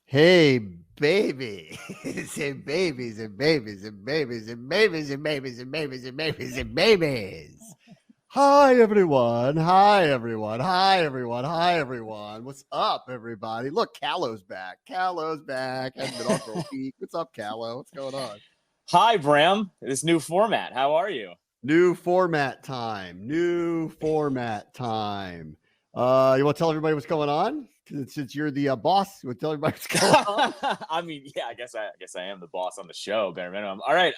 Hey, baby. Say babies and babies and babies and babies and babies and babies and babies and babies. Hi, everyone. Hi, everyone. Hi, everyone. Hi, everyone. What's up, everybody? Look, Callow's back. Callow's back. Hasn't been on for a week. What's up, Callow? What's going on? Hi, Bram. This new format. How are you? New format time. New format time. You want to tell everybody what's going on? Since you're the boss, you want to tell everybody what's going on? I mean, yeah, I guess I am the boss on the show, bare minimum. All right,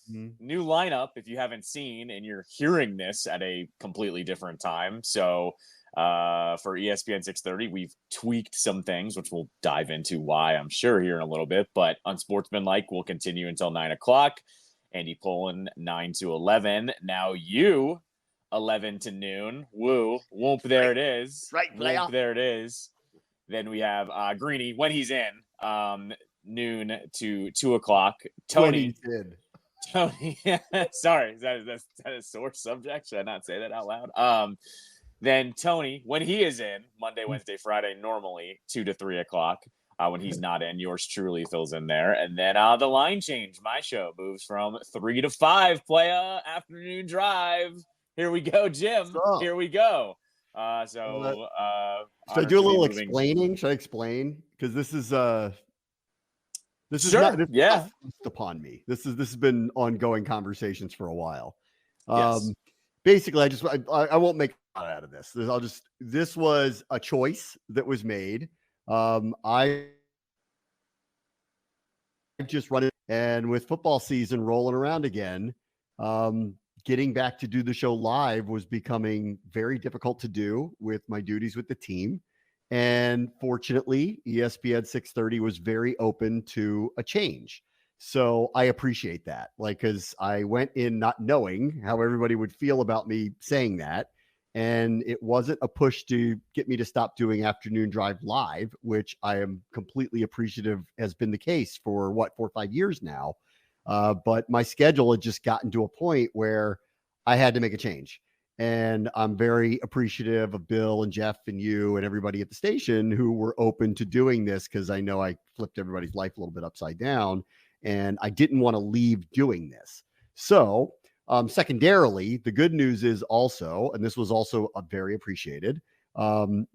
new lineup. If you haven't seen and you're hearing this at a completely different time, so for ESPN 630, we've tweaked some things, which we'll dive into why I'm sure here in a little bit. But Unsportsmanlike will continue until 9:00. Andy Pollin 9 to 11. Now you 11 to noon. Woo, whoop, there it is. Right, player. Whoop, there it is. Then we have Greeny when he's in, noon to 2:00. Tony. Tony. Sorry, is that a sore subject? Should I not say that out loud? Then Tony, when he is in, Monday, Wednesday, Friday, normally 2 to 3:00. When he's not in, yours truly fills in there. And then the line change, my show, moves from 3 to 5, playa, afternoon drive. Here we go, Jim. Here we go. Should I do a little explaining? Should I explain? Because this is sure. not forced upon me. This has been ongoing conversations for a while. Yes. Basically, I won't make a lot out of this. This was a choice that was made. I just run it, and with football season rolling around again, getting back to do the show live was becoming very difficult to do with my duties with the team. And fortunately, ESPN 630 was very open to a change. So I appreciate that. Because I went in not knowing how everybody would feel about me saying that. And it wasn't a push to get me to stop doing afternoon drive live, which I am completely appreciative has been the case for 4 or 5 years now. But my schedule had just gotten to a point where I had to make a change. And I'm very appreciative of Bill and Jeff and you and everybody at the station who were open to doing this, because I know I flipped everybody's life a little bit upside down and I didn't want to leave doing this. So secondarily, the good news is also, and this was also very appreciated,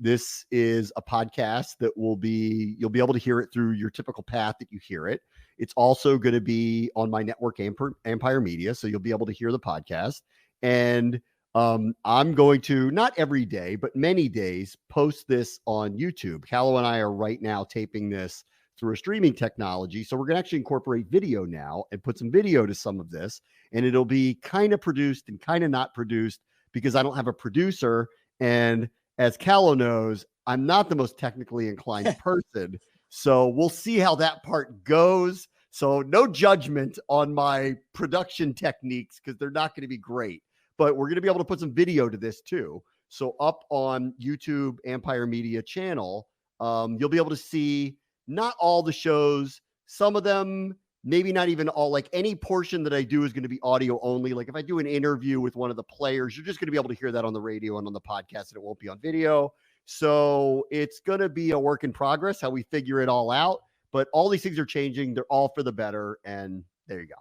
this is a podcast that you'll be able to hear it through your typical path that you hear it. It's also going to be on my network, Ampire Media, so you'll be able to hear the podcast. And I'm going to, not every day, but many days, post this on YouTube. Callow and I are right now taping this through a streaming technology. So we're going to actually incorporate video now and put some video to some of this. And it'll be kind of produced and kind of not produced because I don't have a producer. And as Callow knows, I'm not the most technically inclined person. So we'll see how that part goes. So no judgment on my production techniques because they're not going to be great. But we're going to be able to put some video to this too. So up on YouTube Ampire Media channel, you'll be able to see not all the shows, some of them, maybe not even all, like any portion that I do is going to be audio only. Like if I do an interview with one of the players, you're just going to be able to hear that on the radio and on the podcast, and it won't be on video. So it's going to be a work in progress, how we figure it all out. But all these things are changing. They're all for the better. And there you go.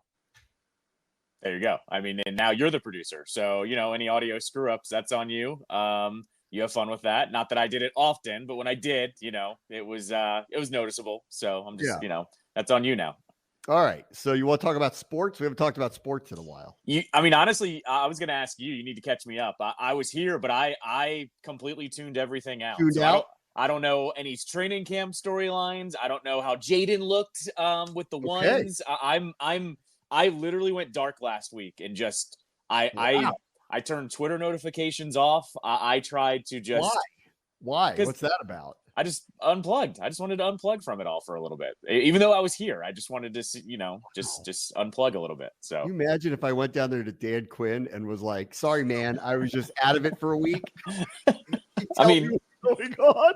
There you go. I mean, and now you're the producer. So, any audio screw ups, that's on you. You have fun with that. Not that I did it often, but when I did, it was noticeable. So I'm just, that's on you now. All right. So you want to talk about sports? We haven't talked about sports in a while. Honestly, I was going to ask you. You need to catch me up. I was here, but I completely tuned everything out. I don't know any training camp storylines. I don't know how Jaden looked with the ones. I literally went dark last week and just I turned Twitter notifications off. I tried to just why? What's that about? I just unplugged. I just wanted to unplug from it all for a little bit. Even though I was here, I just wanted to, just unplug a little bit. So can you imagine if I went down there to Dan Quinn and was like, "Sorry, man, I was just out of it for a week." I mean, what's going on?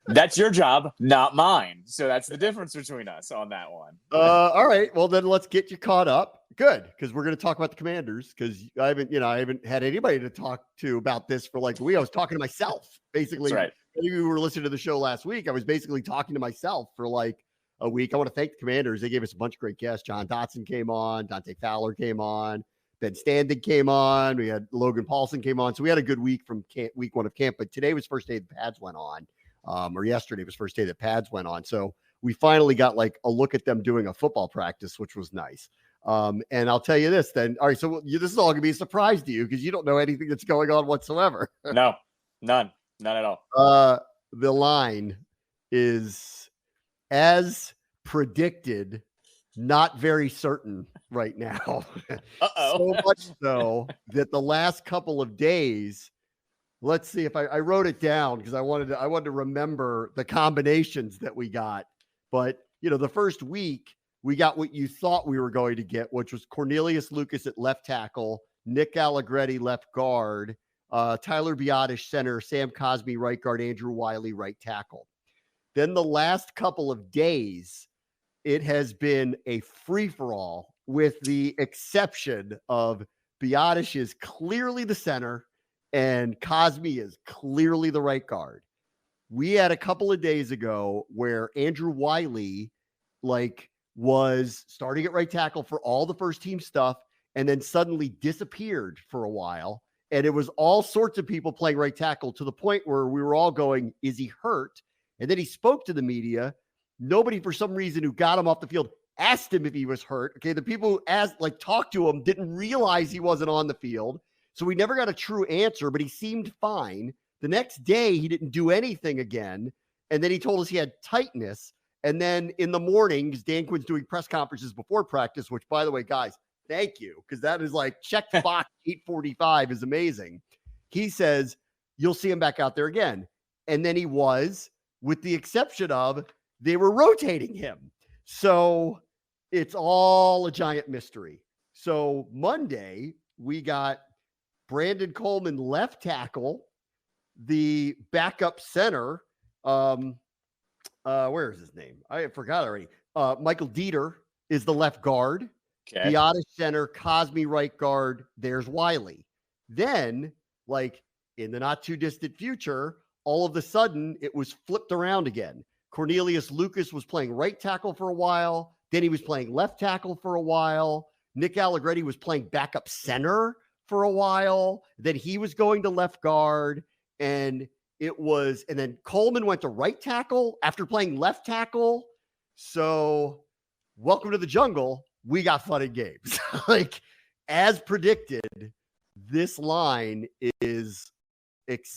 That's your job, not mine. So that's the difference between us on that one. All right. Well, then let's get you caught up Good, because we're going to talk about the Commanders, because I haven't had anybody to talk to about this for like a week. I was talking to myself, basically. That's right. If you were listening to the show last week, I was basically talking to myself for like a week. I want to thank the Commanders. They gave us a bunch of great guests. John Dotson came on. Dante Fowler came on. Ben Standing came on. We had Logan Paulson came on. So we had a good week from week one of camp. But today was first day the pads went on, or yesterday was first day that pads went on. So we finally got like a look at them doing a football practice, which was nice. And I'll tell you this then. All right, so this is all going to be a surprise to you because you don't know anything that's going on whatsoever. No, none at all. The line is, as predicted, not very certain right now. So much so that the last couple of days, let's see if I wrote it down because I wanted to remember the combinations that we got. But the first week we got what you thought we were going to get, which was Cornelius Lucas at left tackle, Nick Allegretti left guard, Tyler Biotish center, Sam Cosmi right guard, Andrew Wiley right tackle. Then the last couple of days, it has been a free-for-all with the exception of Biotish is clearly the center and Cosmi is clearly the right guard. We had a couple of days ago where Andrew Wiley was starting at right tackle for all the first team stuff and then suddenly disappeared for a while. And it was all sorts of people playing right tackle to the point where we were all going, is he hurt? And then he spoke to the media. Nobody, for some reason, who got him off the field asked him if he was hurt. Okay, the people who talked to him didn't realize he wasn't on the field. So we never got a true answer, but he seemed fine. The next day, he didn't do anything again. And then he told us he had tightness. And then in the morning, because Dan Quinn's doing press conferences before practice, which, by the way, guys, thank you, because that is check the box 8:45 is amazing. He says, you'll see him back out there again. And then he was, with the exception of they were rotating him. So it's all a giant mystery. So Monday, we got Brandon Coleman left tackle, the backup center. Where is his name? I forgot already. Michael Dieter is the left guard. Okay. Biotish center, Cosmi right guard. There's Wiley. Then, in the not too distant future, all of a sudden it was flipped around again. Cornelius Lucas was playing right tackle for a while. Then he was playing left tackle for a while. Nick Allegretti was playing backup center for a while. Then he was going to left guard. And then Coleman went to right tackle after playing left tackle. So welcome to the jungle. We got fun and games. As predicted, this line is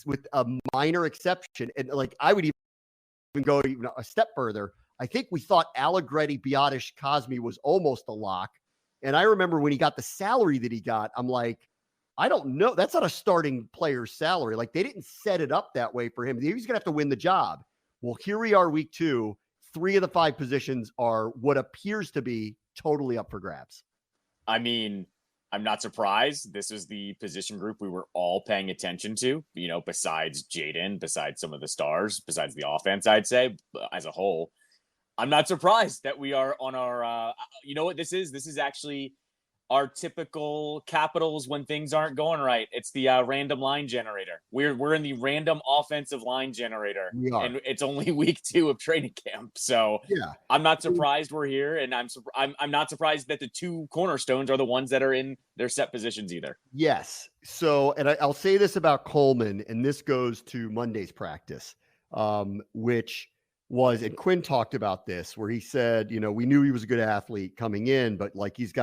with a minor exception. And I would even go a step further. I think we thought Allegretti, Biotish, Cosmi was almost a lock. And I remember when he got the salary that he got, I'm like, I don't know. That's not a starting player's salary. They didn't set it up that way for him. He's going to have to win the job. Well, here we are week 2. 3 of the 5 positions are what appears to be totally up for grabs. I mean, I'm not surprised. This is the position group we were all paying attention to, besides Jaden, besides some of the stars, besides the offense, I'd say, as a whole. I'm not surprised that we are on our, you know what this is? This is actually our typical Capitals when things aren't going right. It's the random line generator. We're in the random offensive line generator. We are. And it's only week 2 of training camp. So yeah, I'm not surprised we're here. And I'm not surprised that the 2 cornerstones are the ones that are in their set positions either. Yes. So, and I'll say this about Coleman, and this goes to Monday's practice, which was, and Quinn talked about this, where he said, we knew he was a good athlete coming in, but he's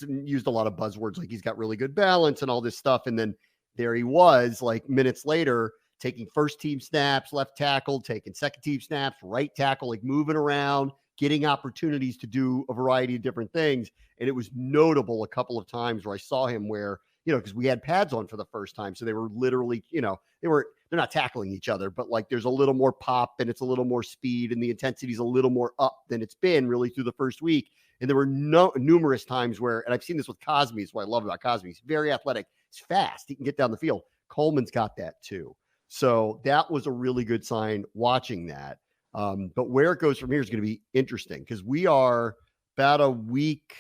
used a lot of buzzwords, he's got really good balance and all this stuff. And then there he was, minutes later, taking first team snaps, left tackle, taking second team snaps, right tackle, moving around, getting opportunities to do a variety of different things. And it was notable a couple of times where I saw him where, because we had pads on for the first time. So they were literally, they're not tackling each other, but there's a little more pop and it's a little more speed and the intensity's a little more up than it's been really through the first week. And there were numerous times where, and I've seen this with Cosmi, is what I love about Cosmi. He's very athletic. He's fast. He can get down the field. Coleman's got that too. So that was a really good sign watching that. But where it goes from here is going to be interesting because we are about a week,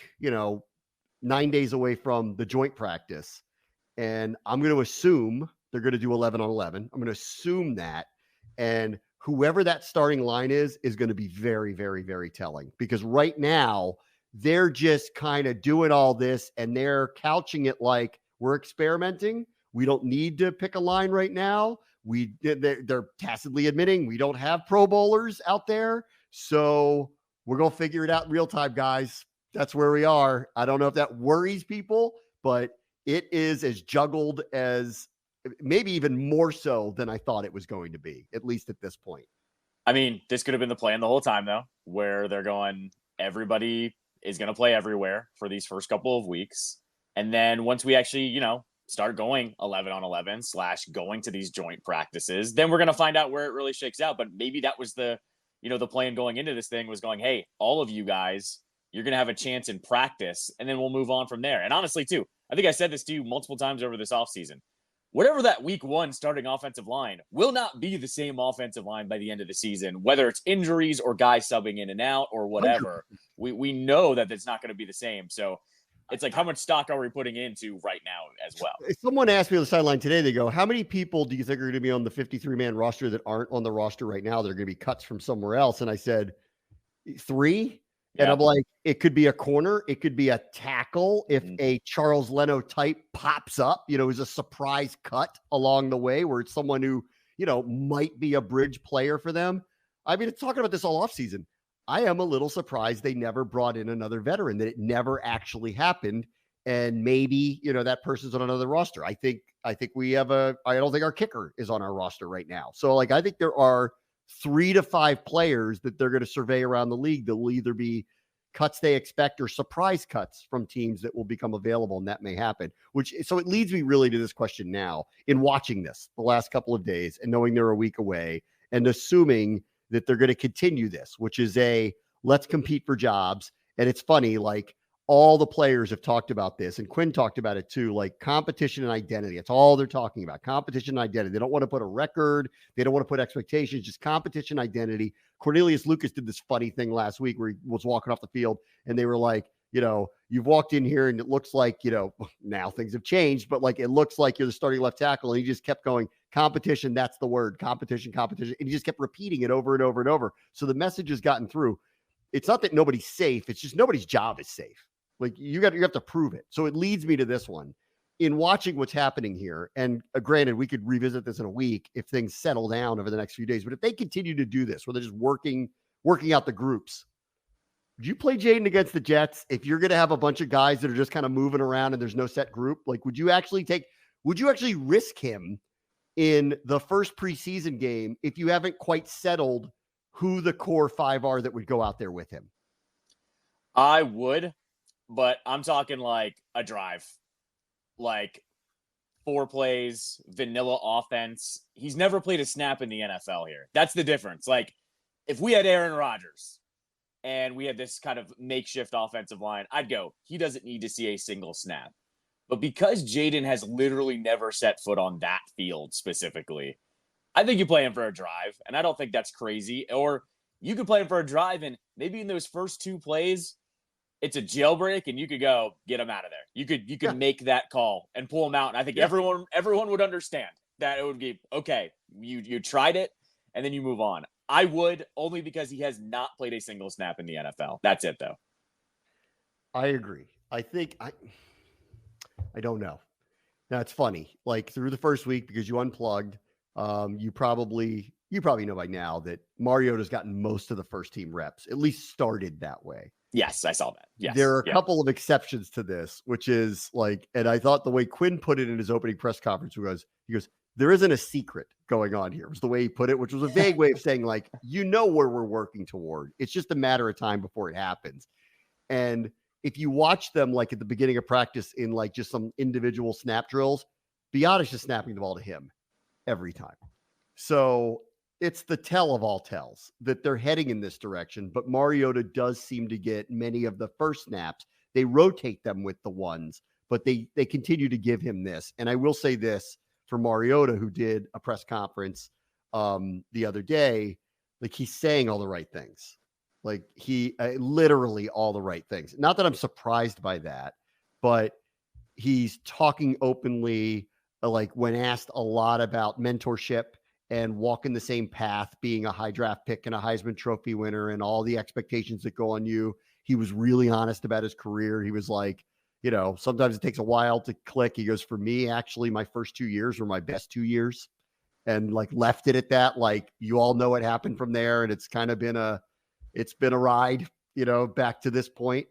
9 days away from the joint practice. And I'm going to assume they're going to do 11 on 11. I'm going to assume that. And whoever that starting line is going to be very, very, very telling, because right now they're just kind of doing all this and they're couching it like we're experimenting. We don't need to pick a line right now. They're tacitly admitting we don't have Pro Bowlers out there. So we're going to figure it out in real time, guys. That's where we are. I don't know if that worries people, but it is as juggled as, maybe even more so than I thought it was going to be, at least at this point. I mean, this could have been the plan the whole time, though, where they're going, everybody is going to play everywhere for these first couple of weeks. And then once we actually, start going 11 on 11 / going to these joint practices, then we're going to find out where it really shakes out. But maybe that was the plan going into this thing, was going, hey, all of you guys, you're going to have a chance in practice, and then we'll move on from there. And honestly, too, I think I said this to you multiple times over this offseason. Whatever that week 1 starting offensive line will not be the same offensive line by the end of the season, whether it's injuries or guys subbing in and out or whatever. We know that it's not going to be the same. So it's like, how much stock are we putting into right now as well? Someone asked me on the sideline today, they go, how many people do you think are going to be on the 53-man roster that aren't on the roster right now? They're going to be cuts from somewhere else. And I said, 3. And I'm like, it could be a corner. It could be a tackle. If a Charles Leno type pops up, is a surprise cut along the way where it's someone who, might be a bridge player for them. I mean, it's talking about this all offseason. I am a little surprised they never brought in another veteran, that it never actually happened. And maybe, that person's on another roster. I think we have I don't think our kicker is on our roster right now. So I think there are 3 to 5 players that they're going to survey around the league that will either be cuts they expect or surprise cuts from teams that will become available, and that may happen. So it leads me really to this question now, in watching this the last couple of days and knowing they're a week away and assuming that they're going to continue this, which is let's compete for jobs. And it's funny, all the players have talked about this, and Quinn talked about it too, competition and identity. That's all they're talking about, competition and identity. They don't want to put a record. They don't want to put expectations, just competition, identity. Cornelius Lucas did this funny thing last week where he was walking off the field and they were like, you've walked in here and it looks like, now things have changed, but it looks like you're the starting left tackle. And he just kept going, competition, that's the word, competition. And he just kept repeating it over and over and over. So the message has gotten through. It's not that nobody's safe. It's just nobody's job is safe. You have to prove it. So it leads me to this one. In watching what's happening here, and granted, we could revisit this in a week if things settle down over the next few days, but if they continue to do this, where they're just working out the groups, would you play Jaden against the Jets if you're going to have a bunch of guys that are just kind of moving around and there's no set group? Would you actually risk him in the first preseason game if you haven't quite settled who the core 5 are that would go out there with him? I would. But I'm talking a drive, 4 plays, vanilla offense. He's never played a snap in the NFL here. That's the difference. If we had Aaron Rodgers and we had this kind of makeshift offensive line, I'd go, he doesn't need to see a single snap. But because Jaden has literally never set foot on that field specifically, I think you play him for a drive, and I don't think that's crazy. Or you could play him for a drive, and maybe in those first 2 plays, it's a jailbreak, and you could go get him out of there. You could make that call and pull him out. And I think everyone would understand that it would be okay. You tried it, and then you move on. I would, only because he has not played a single snap in the NFL. That's it, though. I agree. I think I don't know. Now it's funny. Through the first week, because you unplugged, you probably know by now that Mariota's gotten most of the first team reps, at least started that way. Yes, I saw that. Yes. There are a couple of exceptions to this, which is and I thought the way Quinn put it in his opening press conference was, he goes, there isn't a secret going on here, was the way he put it, which was a vague way of saying where we're working toward. It's just a matter of time before it happens. And if you watch them at the beginning of practice in just some individual snap drills, Bioti's just snapping the ball to him every time. So it's the tell of all tells that they're heading in this direction, but Mariota does seem to get many of the first snaps. They rotate them with the ones, but they continue to give him this. And I will say this for Mariota, who did a press conference the other day, he's saying all the right things. He literally all the right things. Not that I'm surprised by that, but he's talking openly, like when asked a lot about mentorship and walking the same path, being a high draft pick and a Heisman Trophy winner and all the expectations that go on you. He was really honest about his career. He was like, sometimes it takes a while to click. He goes, for me, actually, my first 2 years were my best 2 years, and like left it at that. Like, you all know what happened from there. And it's kind of been a ride, back to this point.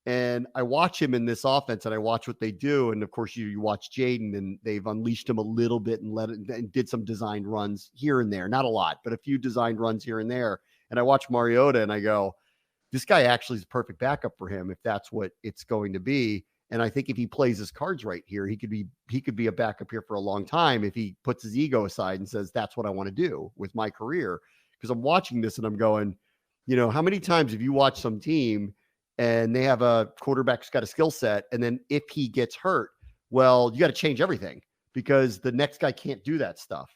And I watch him in this offense and I watch what they do. And of course you watch Jaden, and they've unleashed him a little bit and did some designed runs here and there, not a lot, but a few designed runs here and there. And I watch Mariota and I go, this guy actually is the perfect backup for him if that's what it's going to be. And I think if he plays his cards right here, he could be a backup here for a long time if he puts his ego aside and says, that's what I want to do with my career. Because I'm watching this and I'm going, how many times have you watched some team and they have a quarterback who's got a skill set, and then if he gets hurt, well, you got to change everything because the next guy can't do that stuff.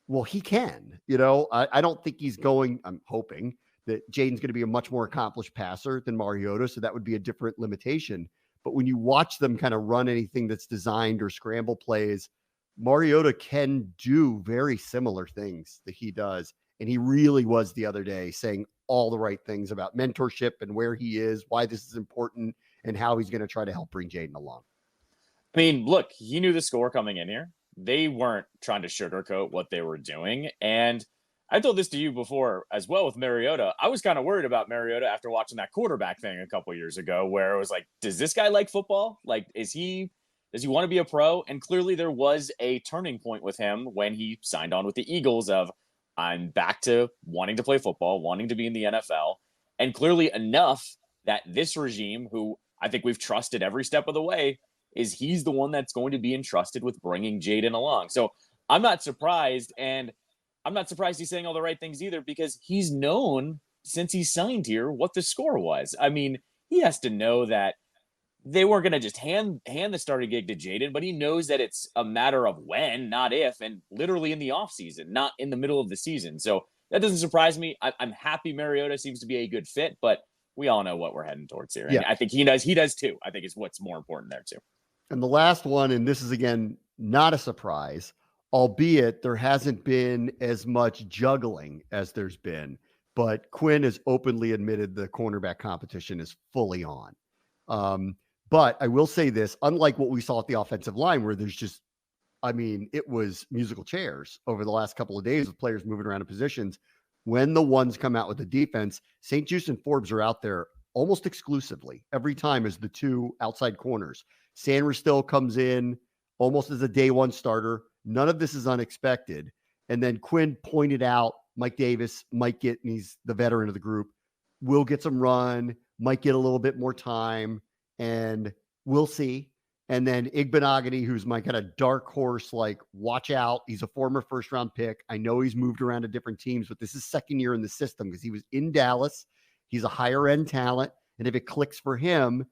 Well, he can. I don't think he's going. I'm hoping that Jaden's going to be a much more accomplished passer than Mariota, so that would be a different limitation. But when you watch them kind of run anything that's designed or scramble plays, Mariota can do very similar things that he does. And he really was the other day saying all the right things about mentorship and where he is, why this is important, and how he's going to try to help bring Jaden along. I mean, look, he knew the score coming in here. They weren't trying to sugarcoat what they were doing. And I told this to you before as well with Mariota. I was kind of worried about Mariota after watching that quarterback thing a couple years ago, where it was like, does this guy like football? Like, does he want to be a pro? And clearly there was a turning point with him when he signed on with the Eagles of, I'm back to wanting to play football, wanting to be in the NFL. And clearly enough that this regime, who I think we've trusted every step of the way, he's the one that's going to be entrusted with bringing Jaden along. So I'm not surprised. And I'm not surprised he's saying all the right things either, because he's known since he signed here what the score was. I mean, he has to know that they weren't going to just hand the starting gig to Jaden, but he knows that it's a matter of when, not if, and literally in the offseason, not in the middle of the season. So that doesn't surprise me. I'm happy Mariota seems to be a good fit, but we all know what we're heading towards here. And yeah. I think he does too. I think it's what's more important there too. And the last one, and this is again, not a surprise, albeit there hasn't been as much juggling as there's been, but Quinn has openly admitted the cornerback competition is fully on. But I will say this, unlike what we saw at the offensive line, where there's just, it was musical chairs over the last couple of days with players moving around in positions. When the ones come out with the defense, St. Juste and Forbes are out there almost exclusively every time as the two outside corners. Sanders still comes in almost as a day one starter. None of this is unexpected. And then Quinn pointed out Mike Davis might get, and he's the veteran of the group, will get some run, might get a little bit more time, and we'll see. And then Igbenogany, who's my kind of dark horse, like, watch out. He's a former first-round pick. I know he's moved around to different teams, but this is second year in the system because he was in Dallas. He's a higher-end talent. And if it clicks for him,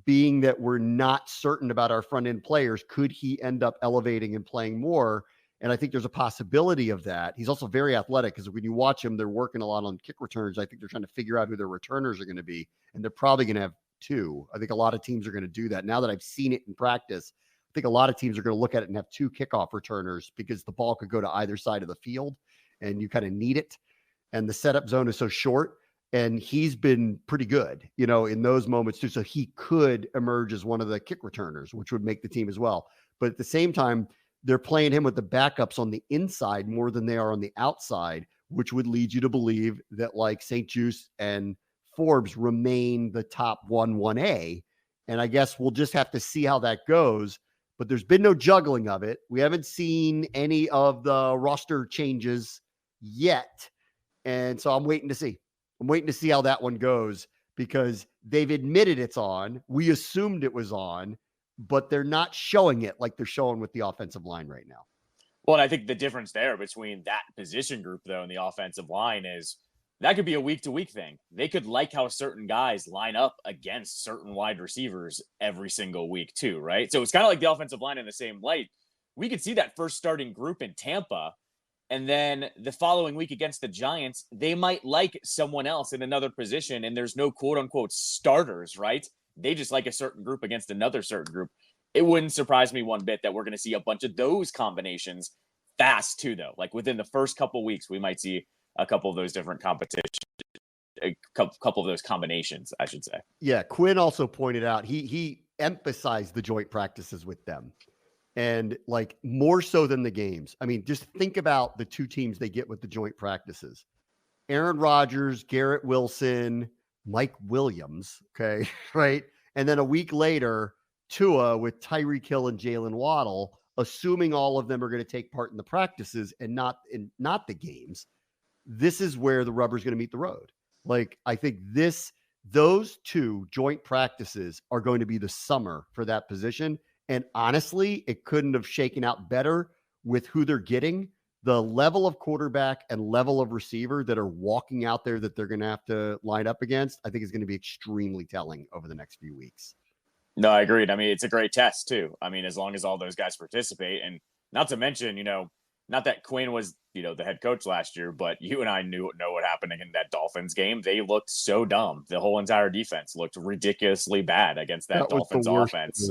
being that we're not certain about our front-end players, could he end up elevating and playing more? And I think there's a possibility of that. He's also very athletic because when you watch him, they're working a lot on kick returns. I think they're trying to figure out who their returners are going to be, and they're probably going to have two. I think a lot of teams are going to do that. Now that I've seen it in practice, I think a lot of teams are going to look at it and have two kickoff returners because the ball could go to either side of the field and you kind of need it. And the setup zone is so short, and he's been pretty good, in those moments too. So he could emerge as one of the kick returners, which would make the team as well. But at the same time, they're playing him with the backups on the inside more than they are on the outside, which would lead you to believe that like St. Juste and Forbes remain the top 1A. And I guess we'll just have to see how that goes. But there's been no juggling of it. We haven't seen any of the roster changes yet. And so I'm waiting to see. I'm waiting to see how that one goes because they've admitted it's on. We assumed it was on, but they're not showing it like they're showing with the offensive line right now. Well, and I think the difference there between that position group, though, and the offensive line is that could be a week-to-week thing. They could like how certain guys line up against certain wide receivers every single week, too, right? So it's kind of like the offensive line in the same light. We could see that first starting group in Tampa, and then the following week against the Giants, they might like someone else in another position, and there's no quote-unquote starters, right? they just like a certain group against another certain group. It wouldn't surprise me one bit that we're going to see a bunch of those combinations fast too, though. Like within the first couple of weeks, we might see a couple of those different competitions, a couple of those combinations, I should say. Yeah, Quinn also pointed out he emphasized the joint practices with them, and like more so than the games. I mean, just think about the two teams they get with the joint practices: Aaron Rodgers, Garrett Wilson, Mike Williams. Okay, right, and then a week later, Tua with Tyreek Hill and Jalen Waddle, assuming all of them are going to take part in the practices and not the games. This is where the rubber's going to meet the road. Like, I think those two joint practices are going to be the summer for that position. And honestly, it couldn't have shaken out better with who they're getting. The level of quarterback and level of receiver that are walking out there that they're going to have to line up against, I think is going to be extremely telling over the next few weeks. No, I agreed. I mean, it's a great test too. I mean, as long as all those guys participate, and not to mention, not that Quinn was, the head coach last year, but you and I know what happened in that Dolphins game. They looked so dumb. The whole entire defense looked ridiculously bad against that Dolphins offense.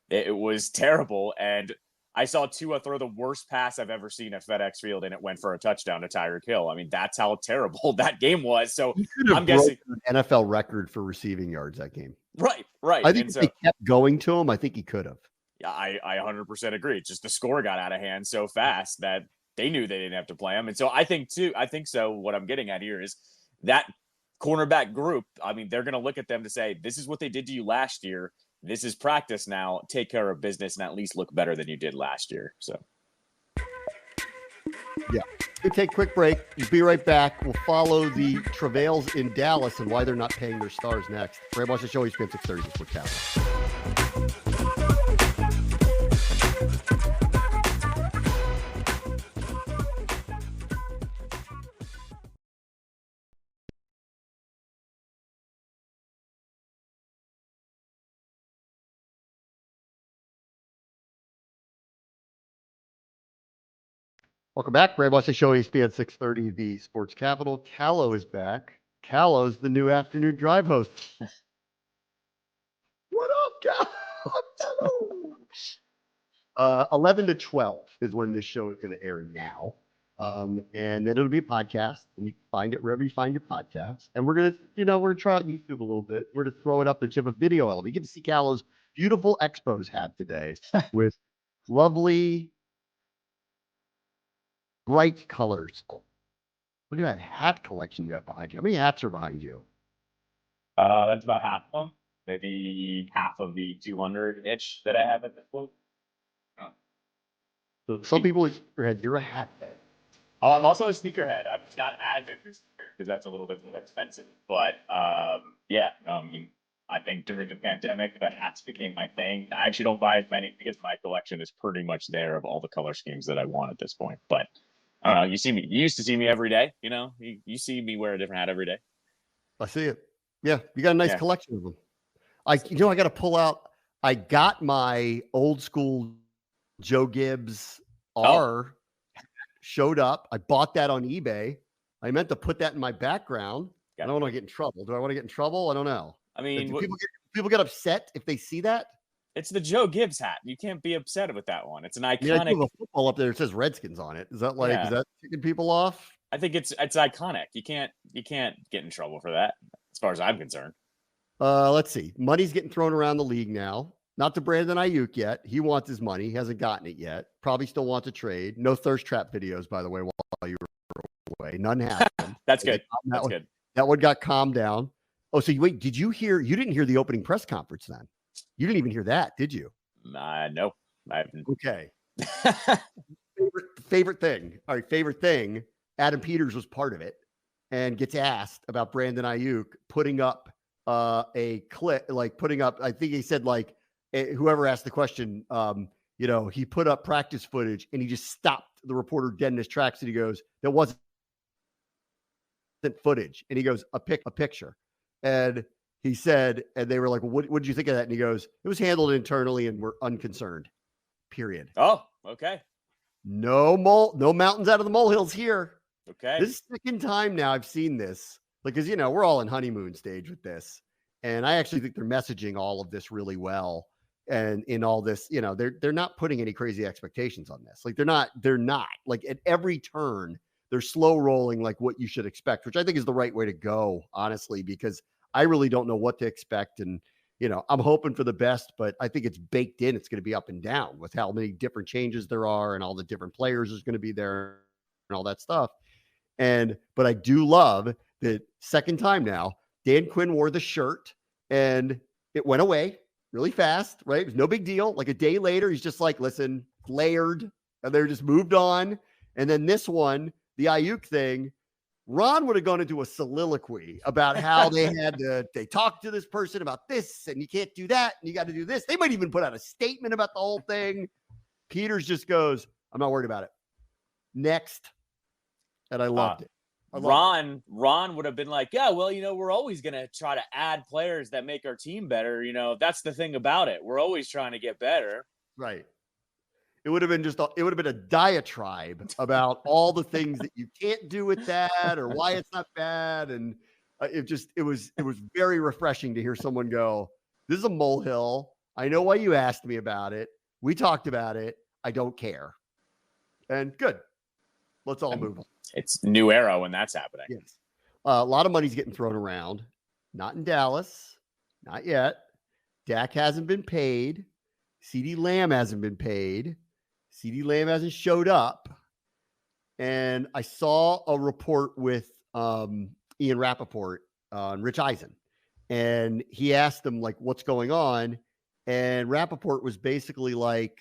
It was terrible. And I saw Tua throw the worst pass I've ever seen at FedEx Field, and it went for a touchdown to Tyreek Hill. I mean, that's how terrible that game was. So I'm guessing an NFL record for receiving yards that game. Right. I think if they kept going to him, I think he could have. Yeah, I 100% agree. It's just the score got out of hand so fast that they knew they didn't have to play him. And so I think so. What I'm getting at here is that cornerback group. I mean, they're going to look at them to say, this is what they did to you last year. This is practice now. Take care of business and at least look better than you did last year. So, yeah. We'll take a quick break. We'll be right back. We'll follow the travails in Dallas and why they're not paying their stars next. Bram watch the show. ESPN 630 Sports Capital. Welcome back. Bram watch the show. ESPN 630 the Sports Capital. Callow is back. Callow's the new afternoon drive host. What up, Callow? 11 to 12 is when this show is going to air now. And then it'll be a podcast, and you can find it wherever you find your podcasts. And we're going to try out YouTube a little bit. We're going to throw it up into a video element. You get to see Callow's beautiful Expos hat today with lovely bright colors. Look at that hat collection you have behind you. How many hats are behind you? That's about half of them. Maybe half of the 200-ish that I have at this point. So some people head, you're a hat head. Oh, I'm also a sneakerhead. I'm not as because that's a little bit more expensive. But I think during the pandemic, the hats became my thing. I actually don't buy as many because my collection is pretty much there of all the color schemes that I want at this point. But I don't know. You used to see me every day. You see me wear a different hat every day. I see it. Yeah, you got a nice collection of them. I got to pull out. I got my old school Joe Gibbs R showed up. I bought that on eBay. I meant to put that in my background. I don't want to get in trouble. Do I want to get in trouble? I don't know. I mean, do people get upset if they see that? It's the Joe Gibbs hat. You can't be upset with that one. It's an iconic. Yeah, I have a football up there. It says Redskins on it. Is that is that ticking people off? I think it's iconic. You can't get in trouble for that, as far as I'm concerned. Let's see. Money's getting thrown around the league now. Not to Brandon Ayuk yet. He wants his money. He hasn't gotten it yet. Probably still wants a trade. No thirst trap videos, by the way, while you were away. None happened. That's good. That's good. That one got calmed down. Oh, so wait, did you hear? You didn't hear the opening press conference then? You didn't even hear that, did you? No, I haven't. Okay. favorite thing. All right, favorite thing. Adam Peters was part of it and gets asked about Brandon Ayuk putting up a clip, putting up. I think he said whoever asked the question, he put up practice footage and he just stopped the reporter dead in his tracks and he goes, "That wasn't footage," and he goes, "A picture," and he said, and they were like, "What did you think of that?" And he goes, "It was handled internally and we're unconcerned." Period. Oh, okay. No mountains out of the molehills here. Okay. This is the second time now I've seen this. Because we're all in honeymoon stage with this. And I actually think they're messaging all of this really well. And in all this, they're not putting any crazy expectations on this. Like they're not like at every turn, they're slow rolling like what you should expect, which I think is the right way to go, honestly, because I really don't know what to expect. And, I'm hoping for the best, but I think it's baked in. It's going to be up and down with how many different changes there are and all the different players is going to be there and all that stuff. But I do love that second time now, Dan Quinn wore the shirt and it went away really fast, right? It was no big deal. Like a day later, he's just like, listen, layered, and they're just moved on. And then this one, the Ayuk thing, Ron would have gone into a soliloquy about how they talked to this person about this, and you can't do that, and you got to do this. They might even put out a statement about the whole thing. Peters just goes, I'm not worried about it. Next. And I loved it. Ron would have been like, yeah, well, we're always going to try to add players that make our team better. That's the thing about it. We're always trying to get better. Right. It would have been a diatribe about all the things that you can't do with that or why it's not bad. And it was very refreshing to hear someone go, this is a molehill. I know why you asked me about it. We talked about it. I don't care. And good. Let's all move on. It's new era when that's happening. Yes. A lot of money's getting thrown around. Not in Dallas. Not yet. Dak hasn't been paid. CeeDee Lamb hasn't been paid. CeeDee Lamb hasn't showed up. And I saw a report with Ian Rappaport on Rich Eisen. And he asked him, like, what's going on? And Rappaport was basically like,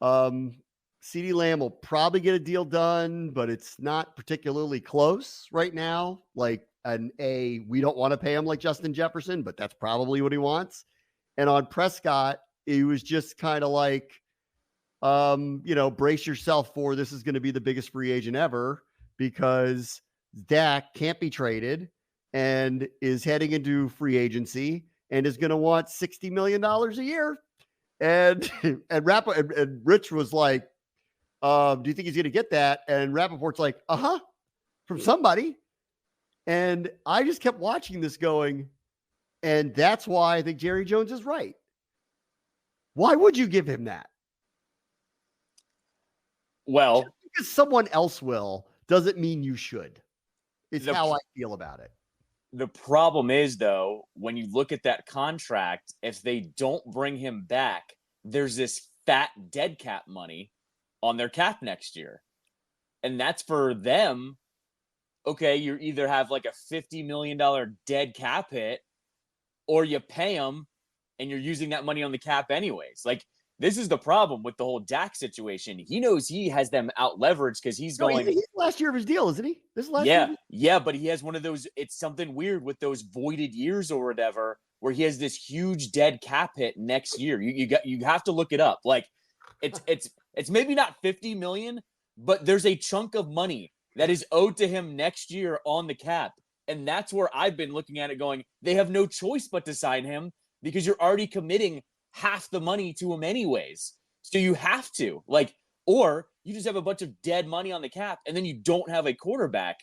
CeeDee Lamb will probably get a deal done, but it's not particularly close right now. Like, we don't want to pay him like Justin Jefferson, but that's probably what he wants. And on Prescott, he was just kind of like, brace yourself for this is going to be the biggest free agent ever because Dak can't be traded and is heading into free agency and is going to want $60 million a year. And Rich was like, do you think he's going to get that? And Rappaport's like, from somebody. And I just kept watching this going, and that's why I think Jerry Jones is right. Why would you give him that? Well, just because someone else will doesn't mean you should. It's how I feel about it. The problem is, though, when you look at that contract, if they don't bring him back, there's this fat dead cap money on their cap next year. And that's for them. Okay, you either have like a $50 million dead cap hit or you pay them and you're using that money on the cap anyways. Like, this is the problem with the whole Dak situation. He knows he has them out leveraged because he's going. He's last year of his deal, isn't he? This last year? Yeah, but he has one of those. It's something weird with those voided years or whatever, where he has this huge dead cap hit next year. You have to look it up. Like, it's maybe not 50 million, but there's a chunk of money that is owed to him next year on the cap, and that's where I've been looking at it, going, they have no choice but to sign him because you're already committing half the money to him anyways. So you have to, or you just have a bunch of dead money on the cap and then you don't have a quarterback.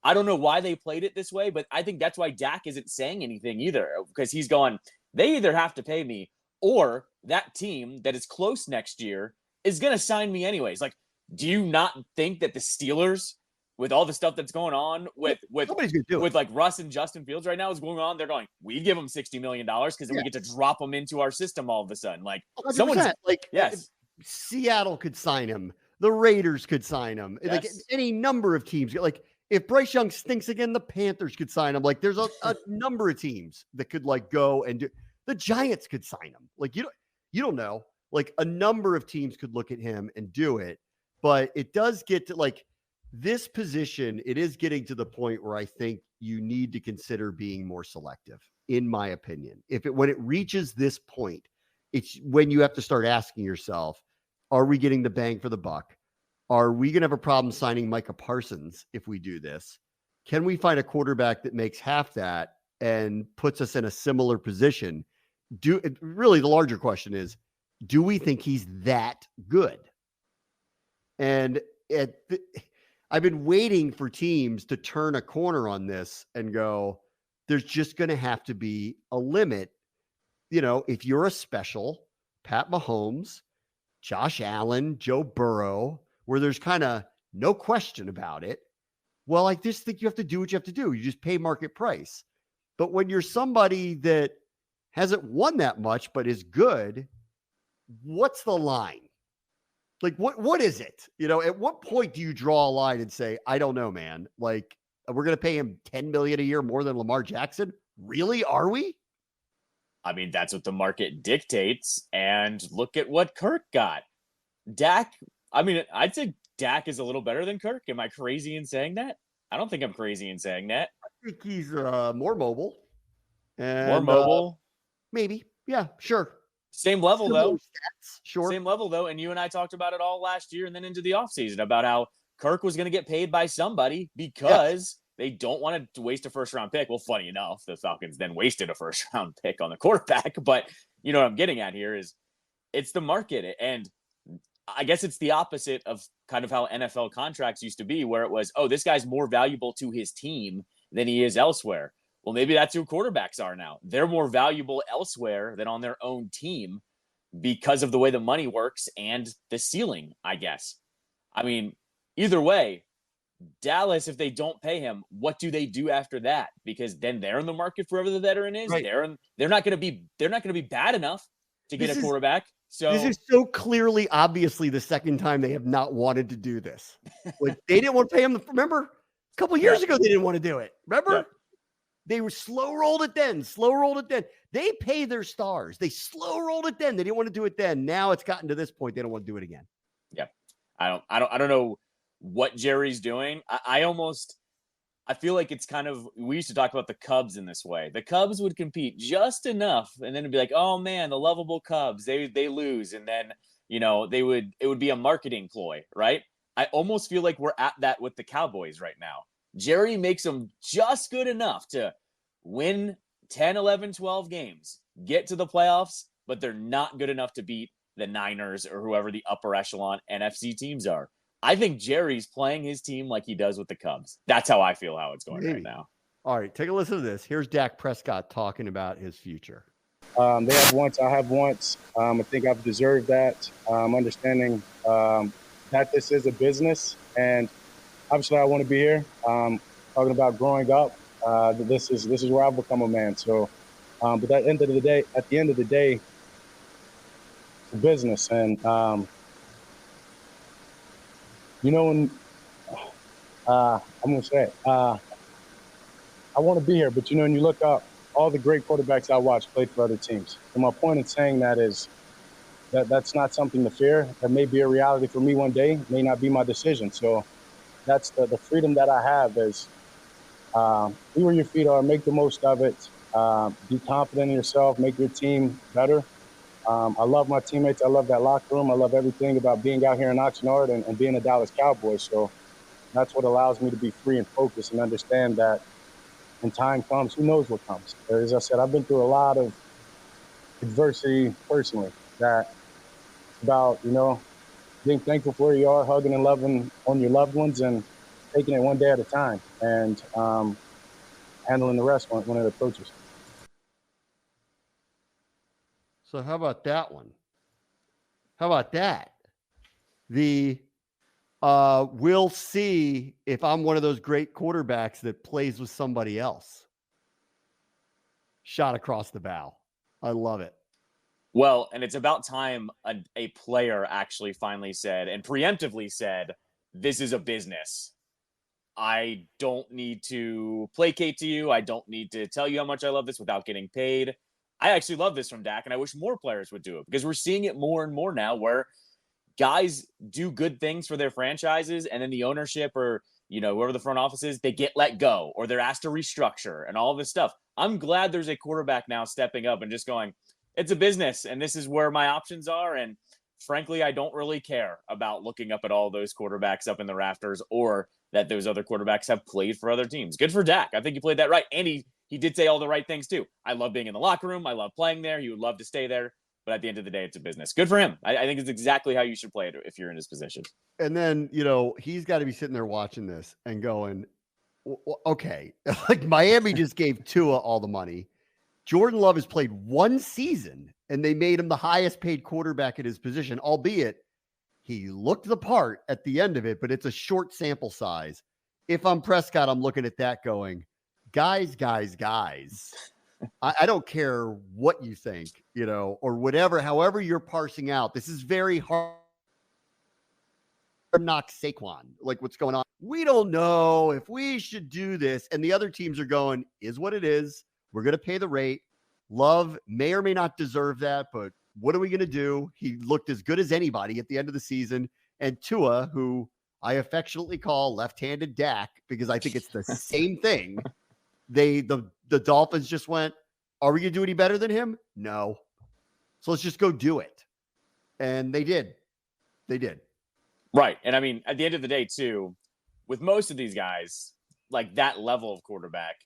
I don't know why they played it this way, but I think that's why Dak isn't saying anything either, because he's going, they either have to pay me or that team that is close next year is going to sign me anyways. Like, do you not think that the Steelers, with all the stuff that's going on with like Russ and Justin Fields right now is going on, they're going, we give them $60 million because then we get to drop them into our system all of a sudden. Like, someone's like, yes, Seattle could sign him. The Raiders could sign him. Yes. Like any number of teams. Like, if Bryce Young stinks again, the Panthers could sign him. Like, there's a number of teams that could like go and do. The Giants could sign him. Like, you don't know. Like, a number of teams could look at him and do it. But it does get to like this position. It is getting to the point where I think you need to consider being more selective, in my opinion. When it reaches this point, it's when you have to start asking yourself, are we getting the bang for the buck? Are we going to have a problem signing Micah Parsons if we do this? Can we find a quarterback that makes half that and puts us in a similar position? Really, the larger question is, do we think he's that good? And I've been waiting for teams to turn a corner on this and go, there's just going to have to be a limit. You know, if you're a special, Pat Mahomes, Josh Allen, Joe Burrow, where there's kind of no question about it, well, I just think you have to do what you have to do. You just pay market price. But when you're somebody that hasn't won that much but is good, what's the line? Like, what is it? You know, at what point do you draw a line and say, I don't know, man, like, we're going to pay him $10 million a year more than Lamar Jackson? Really? Are we? I mean, that's what the market dictates. And look at what Kirk got. Dak, I mean, I'd say Dak is a little better than Kirk. Am I crazy in saying that? I don't think I'm crazy in saying that. I think he's more mobile. And, more mobile? Maybe. Yeah, sure. Same level, Similar though. Stats, sure. Same level, though. And you and I talked about it all last year and then into the offseason about how Kirk was going to get paid by somebody because they don't want to waste a first-round pick. Well, funny enough, the Falcons then wasted a first-round pick on the quarterback. But you know what I'm getting at here is it's the market. And I guess it's the opposite of kind of how NFL contracts used to be, where it was, oh, this guy's more valuable to his team than he is elsewhere. Well, maybe that's who quarterbacks are now. They're more valuable elsewhere than on their own team because of the way the money works and the ceiling, I guess. I mean, either way, Dallas, if they don't pay him, what do they do after that? Because then they're in the market for whoever the veteran is. Right. They're not going to be bad enough to get a quarterback. So this is so clearly, obviously, the second time they have not wanted to do this. Like, they didn't want to pay him. Remember, a couple of years ago, they didn't want to do it. Remember? They were slow rolled it then. They pay their stars. They slow rolled it then. They didn't want to do it then. Now it's gotten to this point. They don't want to do it again. Yeah. I don't know what Jerry's doing. I feel like it's kind of, we used to talk about the Cubs in this way. The Cubs would compete just enough and then it'd be like, oh man, the lovable Cubs, they lose. And then, you know, it would be a marketing ploy, right? I almost feel like we're at that with the Cowboys right now. Jerry makes them just good enough to win 10, 11, 12 games, get to the playoffs, but they're not good enough to beat the Niners or whoever the upper echelon NFC teams are. I think Jerry's playing his team like he does with the Cubs. That's how I feel how it's going right now. All right, take a listen to this. Here's Dak Prescott talking about his future. They have once, I have once. I think I've deserved that. Understanding that this is a business, and obviously I want to be here. Talking about growing up, this is where I've become a man. So, but at the end of the day, it's a business, and you know, when I'm gonna say I want to be here, but you know, when you look up, all the great quarterbacks I watched played for other teams. And my point in saying that is that's not something to fear. That may be a reality for me one day, may not be my decision. So that's the freedom that I have is be where your feet are, make the most of it, be confident in yourself, make your team better. I love my teammates. I love that locker room. I love everything about being out here in Oxnard and being a Dallas Cowboy. So that's what allows me to be free and focused and understand that when time comes, who knows what comes. As I said, I've been through a lot of adversity personally that about, you know, being thankful for where you are, hugging and loving on your loved ones and taking it one day at a time and handling the rest when it approaches. So how about that one? How about that? We'll see if I'm one of those great quarterbacks that plays with somebody else. Shot across the bow. I love it. Well, and it's about time a player actually finally said and preemptively said, this is a business. I don't need to placate to you. I don't need to tell you how much I love this without getting paid. I actually love this from Dak, and I wish more players would do it because we're seeing it more and more now where guys do good things for their franchises and then the ownership or, you know, whoever the front office is, they get let go or they're asked to restructure and all of this stuff. I'm glad there's a quarterback now stepping up and just going, it's a business and this is where my options are. And frankly, I don't really care about looking up at all those quarterbacks up in the rafters or that those other quarterbacks have played for other teams. Good for Dak. I think he played that right. And he did say all the right things too. I love being in the locker room. I love playing there. He would love to stay there. But at the end of the day, it's a business. Good for him. I think it's exactly how you should play it if you're in his position. And then, you know, he's got to be sitting there watching this and going, Okay. Like Miami just gave Tua all the money. Jordan Love has played one season and they made him the highest paid quarterback at his position, albeit he looked the part at the end of it, but it's a short sample size. If I'm Prescott, I'm looking at that going, guys. I don't care what you think, or whatever, however you're parsing out. This is very hard. Knock Saquon, like what's going on. We don't know if we should do this. And the other teams are going, is what it is. We're going to pay the rate. Love may or may not deserve that, but what are we going to do? He looked as good as anybody at the end of the season. And Tua, who I affectionately call left-handed Dak, because I think it's the same thing. The Dolphins just went, are we going to do any better than him? No. So let's just go do it. And they did. Right. And I mean, at the end of the day, too, with most of these guys, like that level of quarterback,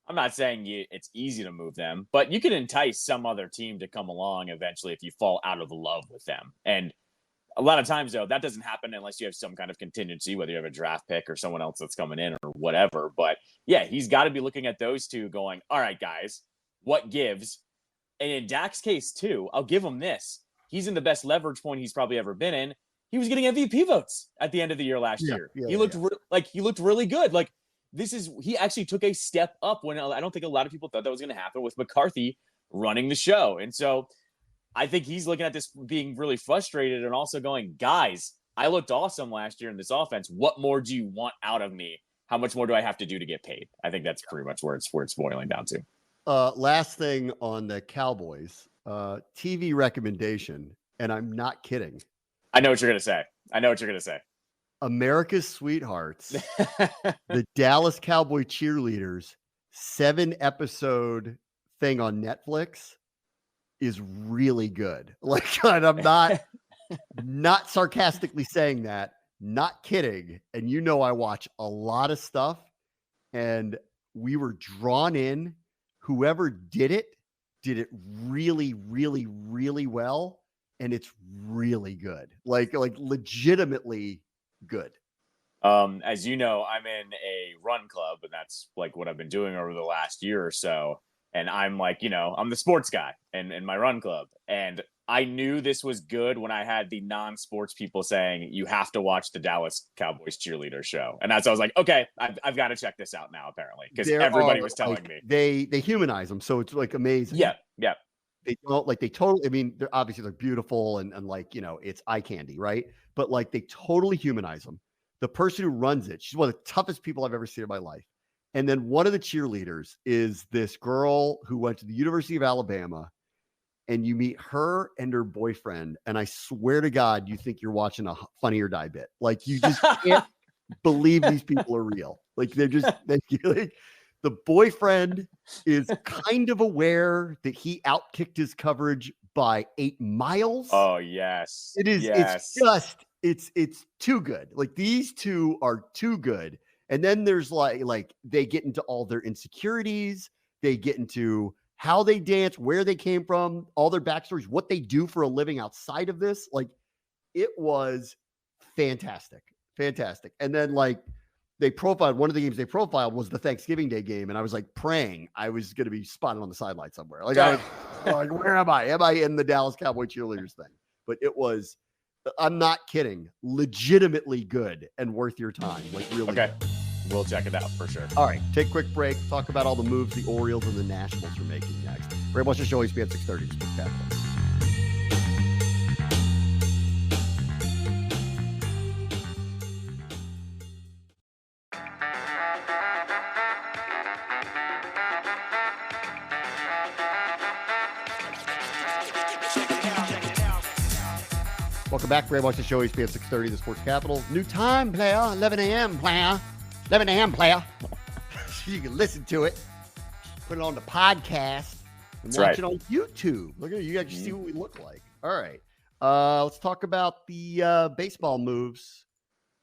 I'm not saying it's easy to move them, but you can entice some other team to come along eventually if you fall out of love with them. And a lot of times, though, that doesn't happen unless you have some kind of contingency, whether you have a draft pick or someone else that's coming in or whatever. But yeah, he's got to be looking at those two going, all right, guys, what gives? And in Dak's case, too, I'll give him this. He's in the best leverage point he's probably ever been in. He was getting MVP votes at the end of the year last year. He looked he looked really good. Like he actually took a step up when I don't think a lot of people thought that was going to happen with McCarthy running the show. And so I think he's looking at this being really frustrated and also going, guys, I looked awesome last year in this offense. What more do you want out of me? How much more do I have to do to get paid? I think that's pretty much where it's boiling down to. Last thing on the Cowboys, TV recommendation, and I'm not kidding. I know what you're going to say. America's Sweethearts, the Dallas Cowboy Cheerleaders 7-episode thing on Netflix is really good. Like, and I'm not sarcastically saying that, not kidding. And I watch a lot of stuff, and we were drawn in. Whoever did it really, really, really well. And it's really good, like legitimately good. As you know, I'm in a run club, and that's like what I've been doing over the last year or so. And I'm like, I'm the sports guy in my run club. And I knew this was good when I had the non-sports people saying, you have to watch the Dallas Cowboys cheerleader show. And that's, I was like, okay, I've got to check this out now, apparently, because everybody was telling me. They humanize them. So it's like amazing. Yeah. They don't they totally, I mean, they're beautiful and it's eye candy, right? But like they totally humanize them. The person who runs it, she's one of the toughest people I've ever seen in my life. And then one of the cheerleaders is this girl who went to the University of Alabama, and you meet her and her boyfriend. And I swear to God, you think you're watching a Funny or Die bit. Like you just can't believe these people are real. Like the boyfriend is kind of aware that he outkicked his coverage by 8 miles. Oh, yes. It is. Yes. It's too good. Like these two are too good. And then there's like they get into all their insecurities. They get into how they dance, where they came from, all their backstories, what they do for a living outside of this. Like it was fantastic. And then they profiled, one of the games they profiled was the Thanksgiving Day game. And I was like praying I was going to be spotted on the sideline somewhere. Like I was like, where am I? Am I in the Dallas Cowboy cheerleaders thing? But it was, I'm not kidding, legitimately good and worth your time. Like really okay. Good. We'll check it out for sure. All right. Take a quick break. Talk about all the moves the Orioles and the Nationals are making next. Ray What's Your Show, ESPN 630, Sports Capital. Welcome back. Ray What's Your Show, ESPN 630, the Sports Capital. New time, player. 11 a.m., player. 11 a.m., player. You can listen to it. Put it on the podcast. And watch it on YouTube. Look at it. You actually see what we look like. All right. Let's talk about the baseball moves.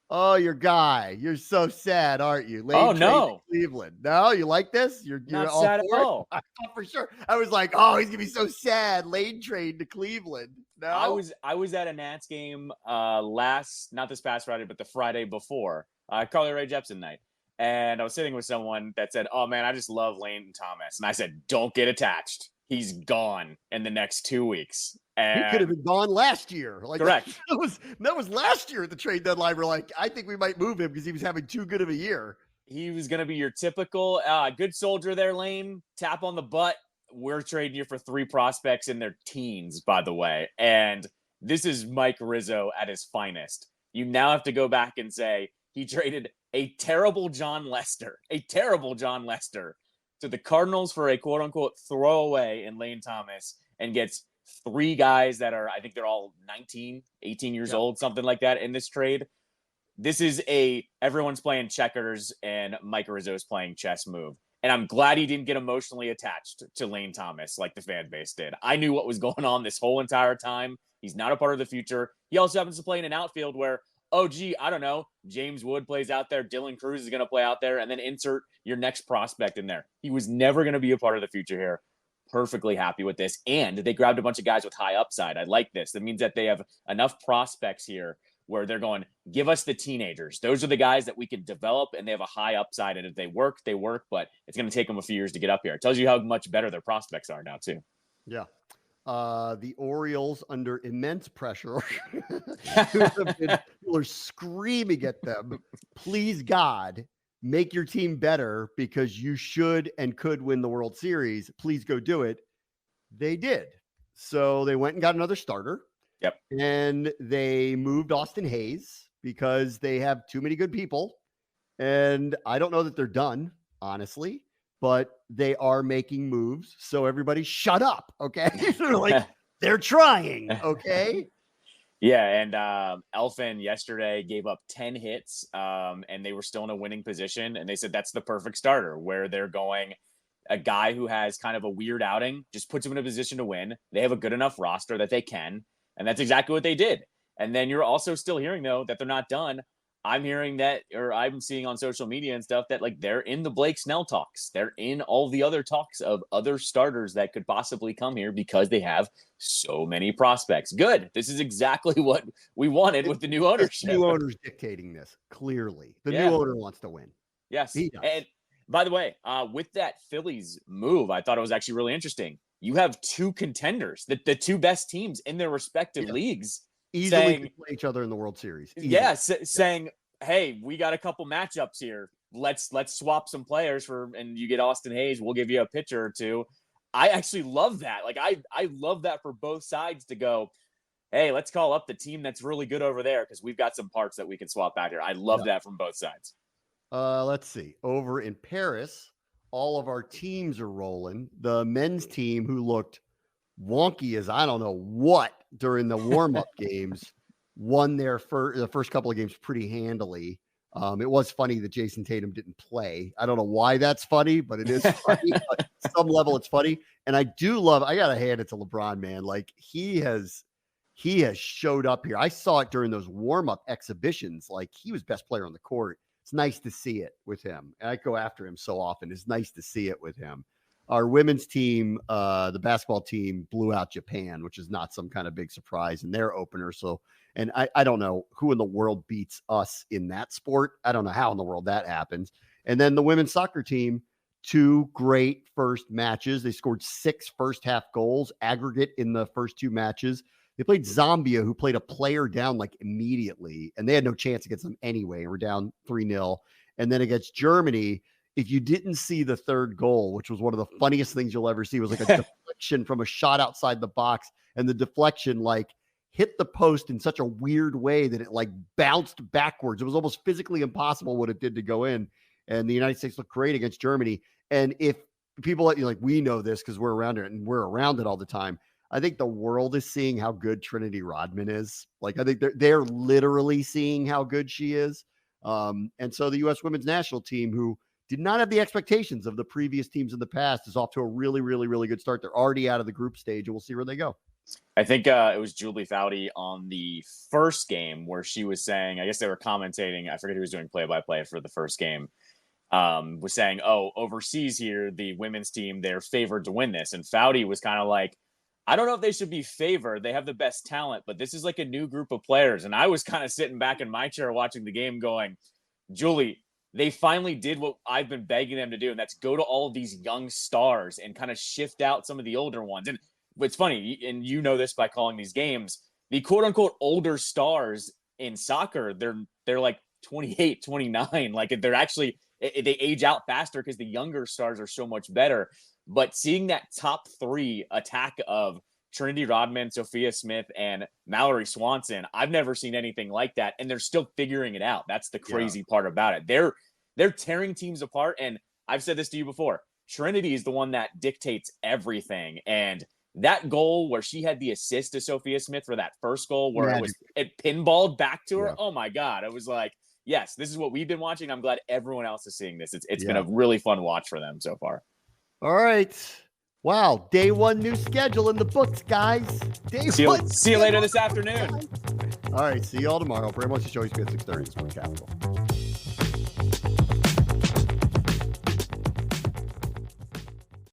Oh, your guy. You're so sad, aren't you? Lane no. Cleveland. No, you like this? You're not all sad at all. I thought for sure. I was like, oh, he's gonna be so sad. Lane trade to Cleveland. No, I was at a Nats game not this past Friday, but the Friday before, Carly Rae Jepsen night. And I was sitting with someone that said, "Oh man, I just love Lane Thomas." And I said, "Don't get attached. He's gone in the next 2 weeks." And he could have been gone last year. Like correct. That was last year at the trade deadline. We're like, I think we might move him because he was having too good of a year. He was going to be your typical good soldier there, Lane. Tap on the butt. We're trading you for 3 prospects in their teens, by the way. And this is Mike Rizzo at his finest. You now have to go back and say he traded a terrible John Lester to the Cardinals for a quote-unquote throwaway in Lane Thomas and gets 3 guys that are, I think they're all 19, 18 years old, something like that in this trade. This is everyone's playing checkers and Mike Rizzo's playing chess move. And I'm glad he didn't get emotionally attached to Lane Thomas like the fan base did. I knew what was going on this whole entire time. He's not a part of the future. He also happens to play in an outfield where, oh, gee, I don't know, James Wood plays out there, Dylan Cruz is going to play out there, and then insert your next prospect in there. He was never going to be a part of the future here. Perfectly happy with this. And they grabbed a bunch of guys with high upside. I like this. That means that they have enough prospects here where they're going, give us the teenagers. Those are the guys that we can develop, and they have a high upside. And if they work, but it's going to take them a few years to get up here. It tells you how much better their prospects are now, too. Yeah. The Orioles, under immense pressure, people are screaming at them, please, God, make your team better because you should and could win the World Series. Please go do it. They did. So they went and got another starter. Yep. And they moved Austin Hayes because they have too many good people. And I don't know that they're done, honestly, but they are making moves. So everybody shut up. Okay. They're like, they're trying. Okay. Yeah. And Elfin yesterday gave up 10 hits and they were still in a winning position. And they said that's the perfect starter where they're going. A guy who has kind of a weird outing just puts him in a position to win. They have a good enough roster that they can. And that's exactly what they did. And then you're also still hearing, though, that they're not done. I'm hearing that, or I'm seeing on social media and stuff that, like, they're in the Blake Snell talks. They're in all the other talks of other starters that could possibly come here because they have so many prospects. Good. This is exactly what we wanted with the new ownership. New owner's dictating this, clearly. The new owner wants to win. Yes. He does. And by the way, with that Phillies move, I thought it was actually really interesting. You have 2 contenders, the 2 best teams in their respective leagues. Easily play each other in the World Series. Saying, hey, we got a couple matchups here. Let's swap some players and you get Austin Hayes. We'll give you a pitcher or 2. I actually love that. Like, I love that for both sides to go, hey, let's call up the team that's really good over there because we've got some parts that we can swap out here. I love that from both sides. Let's see. Over in Paris, all of our teams are rolling. The men's team, who looked wonky as I don't know what during the warm-up games, won the first couple of games pretty handily. It was funny that Jason Tatum didn't play. I don't know why that's funny, but it is funny. At some level, it's funny. And I got to hand it to LeBron, man. Like, he has showed up here. I saw it during those warm-up exhibitions. Like, he was best player on the court. It's nice to see it with him. And I go after him so often. It's nice to see it with him. Our women's team, the basketball team, blew out Japan, which is not some kind of big surprise in their opener. So, and I don't know who in the world beats us in that sport. I don't know how in the world that happens. And then the women's soccer team, 2 great first matches. They scored 6 first half goals aggregate in the first 2 matches. They played Zambia, who played a player down like immediately, and they had no chance against them anyway. We're down 3-0. And then against Germany, if you didn't see the third goal, which was one of the funniest things you'll ever see, was like a deflection from a shot outside the box, and the deflection like hit the post in such a weird way that it like bounced backwards. It was almost physically impossible what it did to go in. And the United States looked great against Germany. And if people like we know this because we're around it and we're around it all the time. I think the world is seeing how good Trinity Rodman is. Like, I think they're literally seeing how good she is. And so the U.S. women's national team, who did not have the expectations of the previous teams in the past, is off to a really, really, really good start. They're already out of the group stage, and we'll see where they go. I think it was Julie Foudy on the first game where she was saying, I guess they were commentating, I forget who was doing play-by-play for the first game, was saying, oh, overseas here, the women's team, they're favored to win this. And Foudy was kind of like, I don't know if they should be favored. They have the best talent, but this is like a new group of players. And I was kind of sitting back in my chair watching the game going, Julie, they finally did what I've been begging them to do, and that's go to all of these young stars and kind of shift out some of the older ones. And what's funny, and you know this by calling these games, the quote unquote older stars in soccer, they're like 28, 29. Like they're actually, they age out faster because the younger stars are so much better. But seeing that top three attack of Trinity Rodman, Sophia Smith, and Mallory Swanson, I've never seen anything like that. And they're still figuring it out. That's the crazy part about it. They're tearing teams apart. And I've said this to you before. Trinity is the one that dictates everything. And that goal where she had the assist to Sophia Smith for that first goal where it pinballed back to her. Yeah. Oh my God. It was like, yes, this is what we've been watching. I'm glad everyone else is seeing this. It's been a really fun watch for them so far. All right. Wow. Day one new schedule in the books, guys. See you later this afternoon. All right. See you all tomorrow. Bram and Callow, 6:30 Sport Capital.